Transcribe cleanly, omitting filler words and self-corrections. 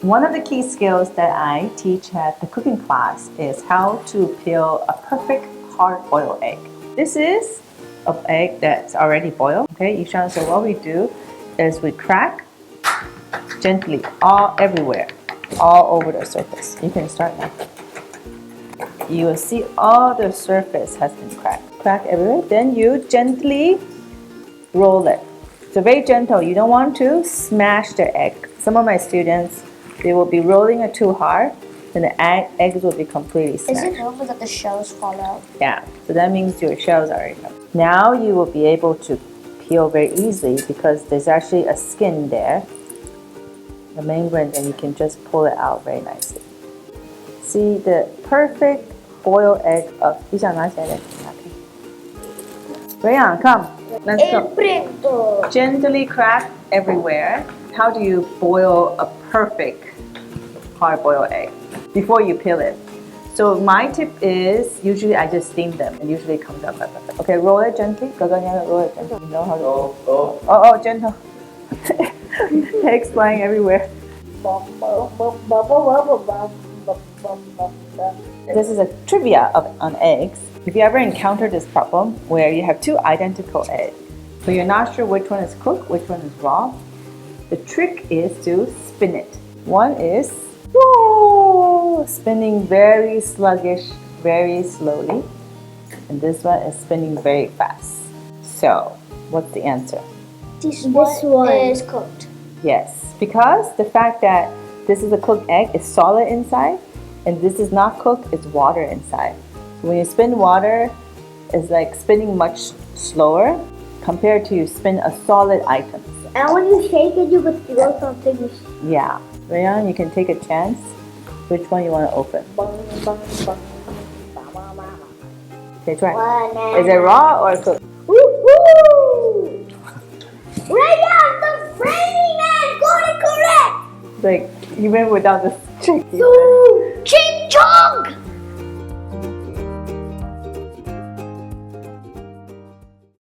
One of the key skills that I teach at the cooking class is how to peel a perfect hard-boiled egg. This is an egg that's already boiled. Okay, Yishan, so what we do is we crack gently everywhere, all over the surface. You can start now. You will see all the surface has been cracked. Crack everywhere. Then you gently roll it. So very gentle. You don't want to smash the egg. Some of my students, they will be rolling it too hard, and the eggs will be completely smashed. Is it normal that the shells fall out? Yeah. So that means your shells are already covered. Now you will be able to peel very easily because there's actually a skin there, the membrane, and you can just pull it out very nicely. See the perfect boiled egg of Rayan, come. Let's go. Gently crack everywhere. How do you boil a perfect hard-boiled egg before you peel it? So my tip is usually I just steam them and usually it comes out perfect. Okay, roll it gently. Roll it gently. You know how to Oh, gentle. Eggs flying everywhere. This is a trivia on eggs. If you ever encounter this problem where you have two identical eggs, so you're not sure which one is cooked, which one is raw, the trick is to spin it. One is spinning very sluggish, very slowly, and this one is spinning very fast. So, what's the answer? This one is cooked. Yes, because the fact that this is a cooked egg is solid inside, and this is not cooked, it's water inside. So when you spin water, it's like spinning much slower compared to you spin a solid item. And when you shake it, you could feel something. Yeah. Rayan, you can take a chance. Which one you want to open? Okay, try. Is it raw or cooked? Woo-hoo! Rayan, the framing man got it correct! Like, even without the trick. So